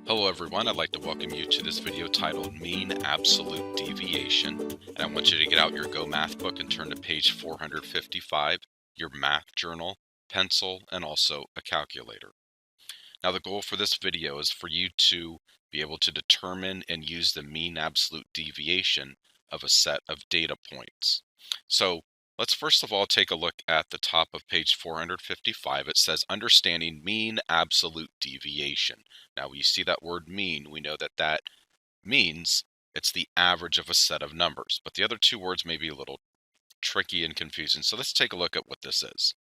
Hello everyone, I'd like to welcome you to this video titled Mean Absolute Deviation, and I want you to get out your Go Math book and turn to page 455, your math journal, pencil, and also a calculator. Now the goal for this video is for you to be able to determine and use the mean absolute deviation of a set of data points. So let's first of all take a look at the top of page 455. It says understanding mean absolute deviation. Now when you see that word mean, we know that that means it's the average of a set of numbers, but the other two words may be a little tricky and confusing. So let's take a look at what this is.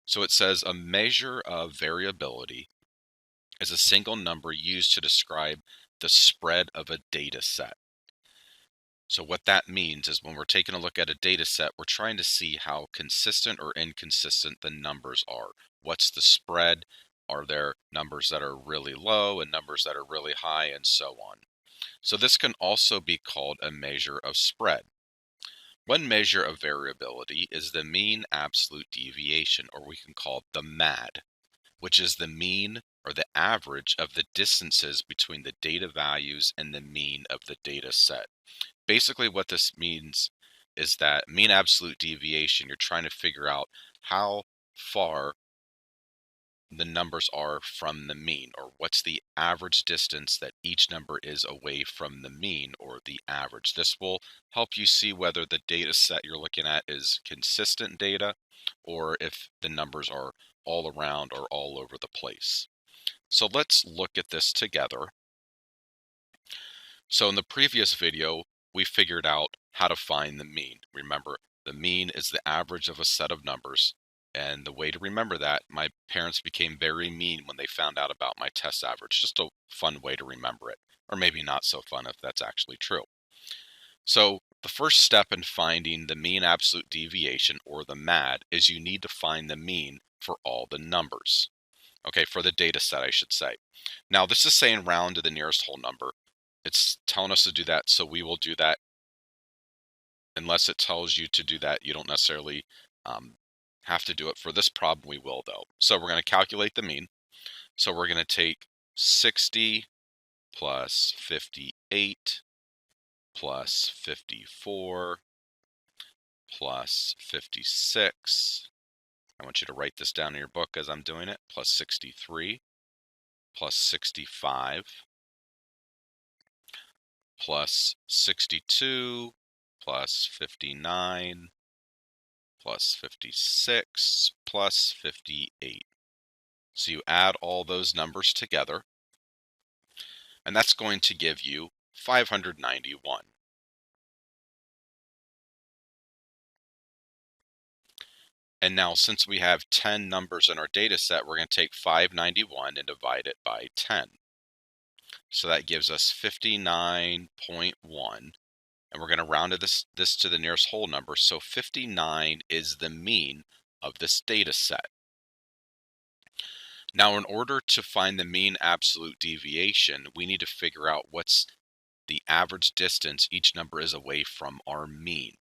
So it says a measure of variability is a single number used to describe the spread of a data set. So what that means is when we're taking a look at a data set, we're trying to see how consistent or inconsistent the numbers are. What's the spread? Are there numbers that are really low and numbers that are really high, and so on? So this can also be called a measure of spread. One measure of variability is the mean absolute deviation, or we can call it the MAD, which is the mean or the average of the distances between the data values and the mean of the data set. Basically what this means is that mean absolute deviation, you're trying to figure out how far the numbers are from the mean, or what's the average distance that each number is away from the mean or the average. This will help you see whether the data set you're looking at is consistent data or if the numbers are all around or all over the place. So let's look at this together. So in the previous video, we figured out how to find the mean. Remember, the mean is the average of a set of numbers. And the way to remember that, my parents became very mean when they found out about my test average. Just a fun way to remember it, or maybe not so fun if that's actually true. So the first step in finding the mean absolute deviation, or the MAD, is you need to find the mean for all the numbers. Okay, for the data set, I should say. Now, this is saying round to the nearest whole number. It's telling us to do that, so we will do that. Unless it tells you to do that, you don't necessarily have to do it. For this problem, we will, though. So we're going to calculate the mean. So we're going to take 60 plus 58 plus 54 plus 56. I want you to write this down in your book as I'm doing it. Plus 63 plus 65 plus 62 plus 59 plus 56 plus 58. So you add all those numbers together, and that's going to give you 591. And now since we have 10 numbers in our data set, we're going to take 591 and divide it by 10. So that gives us 59.1. And we're going to round this to the nearest whole number. So 59 is the mean of this data set. Now, in order to find the mean absolute deviation, we need to figure out what's the average distance each number is away from our mean.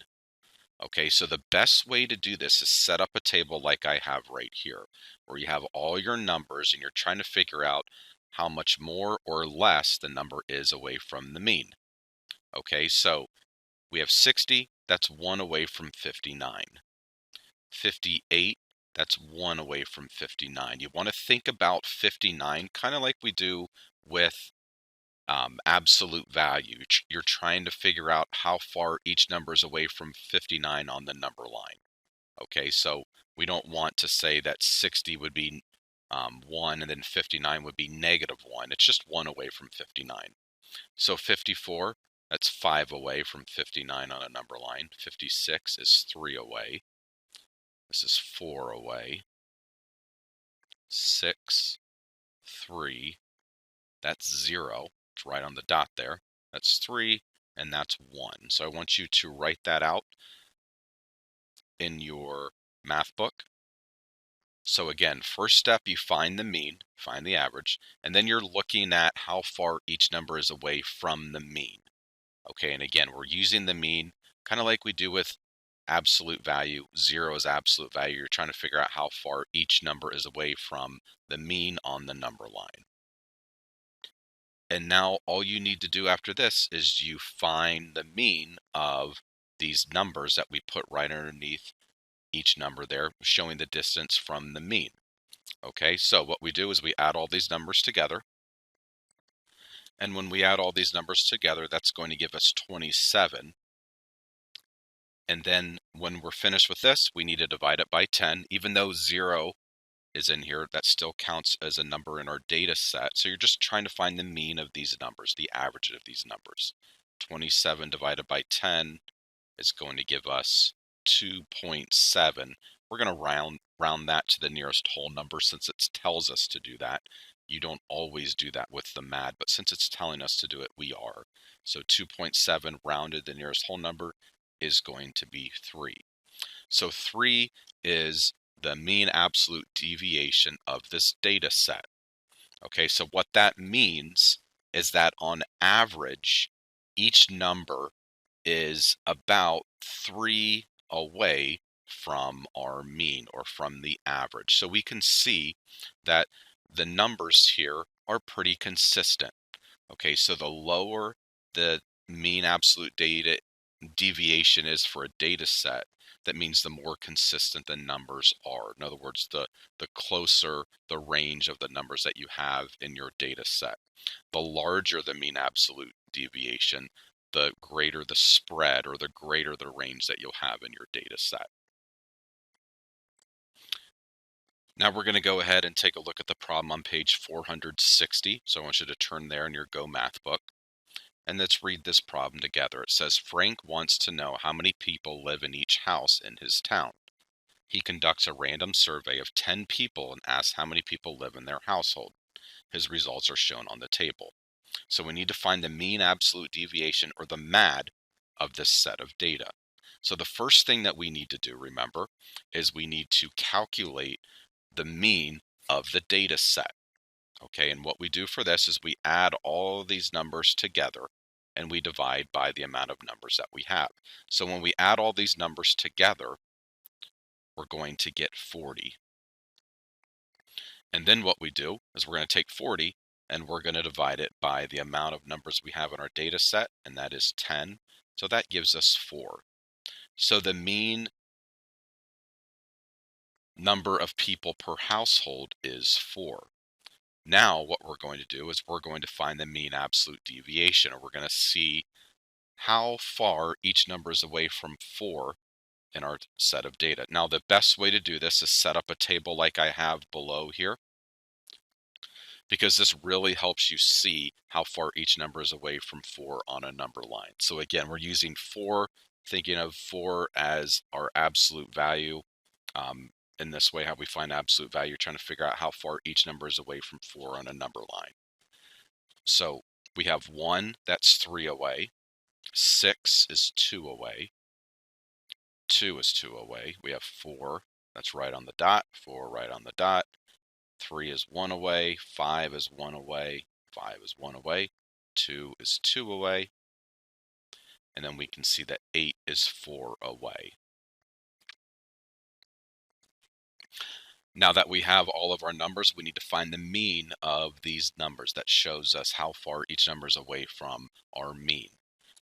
Okay, so the best way to do this is set up a table like I have right here, where you have all your numbers and you're trying to figure out how much more or less the number is away from the mean. Okay, so we have 60, that's 1 away from 59. 58, that's 1 away from 59. You want to think about 59 kind of like we do with absolute value. You're trying to figure out how far each number is away from 59 on the number line. Okay, so we don't want to say that 60 would be 1 and then 59 would be -1. It's just 1 away from 59. So 54, that's 5 away from 59 on a number line. 56 is 3 away. This is 4 away. 6, 3, that's 0. It's right on the dot there. That's 3, and that's 1. So I want you to write that out in your math book. So again, first step, you find the mean, find the average, and then you're looking at how far each number is away from the mean. Okay, and again, we're using the mean kind of like we do with absolute value. 0 is absolute value. You're trying to figure out how far each number is away from the mean on the number line. And now all you need to do after this is you find the mean of these numbers that we put right underneath each number there, showing the distance from the mean. Okay, so what we do is we add all these numbers together. And when we add all these numbers together, that's going to give us 27. And then when we're finished with this, we need to divide it by 10. Even though 0 is in here, that still counts as a number in our data set. So you're just trying to find the mean of these numbers, the average of these numbers. 27 divided by 10 is going to give us 2.7. We're going to round that to the nearest whole number since it tells us to do that. You don't always do that with the MAD, but since it's telling us to do it, we are. So 2.7 rounded the nearest whole number is going to be 3. So 3 is the mean absolute deviation of this data set. Okay, so what that means is that on average, each number is about 3 away from our mean or from the average. So we can see that the numbers here are pretty consistent. Okay, so the lower the mean absolute deviation is for a data set, that means the more consistent the numbers are. In other words, the closer the range of the numbers that you have in your data set. The larger the mean absolute deviation, the greater the spread or the greater the range that you'll have in your data set. Now we're going to go ahead and take a look at the problem on page 460. So I want you to turn there in your Go Math book. And let's read this problem together. It says, Frank wants to know how many people live in each house in his town. He conducts a random survey of 10 people and asks how many people live in their household. His results are shown on the table. So we need to find the mean absolute deviation, or the MAD, of this set of data. So the first thing that we need to do, remember, is we need to calculate the mean of the data set. Okay, and what we do for this is we add all of these numbers together and we divide by the amount of numbers that we have. So when we add all these numbers together, we're going to get 40. And then what we do is we're going to take 40 and we're going to divide it by the amount of numbers we have in our data set, and that is 10. So that gives us 4. So the mean number of people per household is 4. Now what we're going to do is we're going to find the mean absolute deviation, or we're going to see how far each number is away from 4 in our set of data. Now the best way to do this is set up a table like I have below here, because this really helps you see how far each number is away from 4 on a number line. So again, we're using 4, thinking of 4 as our absolute value. In this way, how we find absolute value, trying to figure out how far each number is away from 4 on a number line. So we have 1, that's 3 away. 6 is 2 away. 2 is 2 away. We have 4, that's right on the dot. 4 right on the dot. 3 is 1 away. 5 is 1 away. 5 is 1 away. 2 is 2 away. And then we can see that 8 is 4 away. Now that we have all of our numbers, we need to find the mean of these numbers. That shows us how far each number is away from our mean.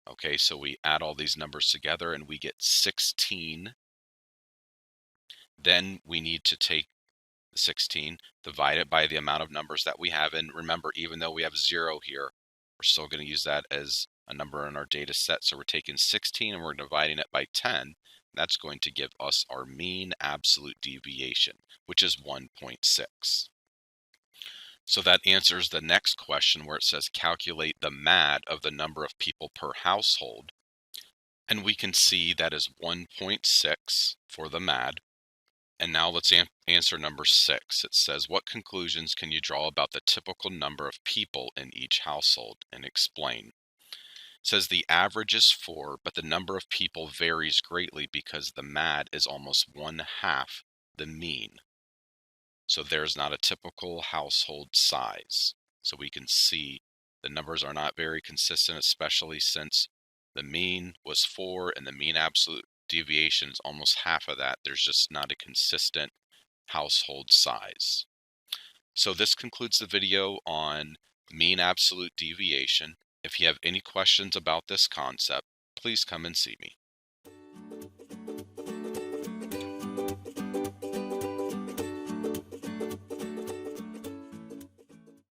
Okay, so we add all these numbers together and we get 16. Then we need to take 16, divide it by the amount of numbers that we have. And remember, even though we have 0 here, we're still going to use that as a number in our data set. So we're taking 16 and we're dividing it by 10. That's going to give us our mean absolute deviation, which is 1.6. So that answers the next question where it says calculate the MAD of the number of people per household. And we can see that is 1.6 for the MAD. And now let's answer number 6. It says, what conclusions can you draw about the typical number of people in each household, and explain? It says the average is 4, but the number of people varies greatly because the MAD is almost 1/2 the mean. So there's not a typical household size. So we can see the numbers are not very consistent, especially since the mean was 4 and the mean absolute deviation is almost half of that. There's just not a consistent household size. So this concludes the video on mean absolute deviation. If you have any questions about this concept, please come and see me.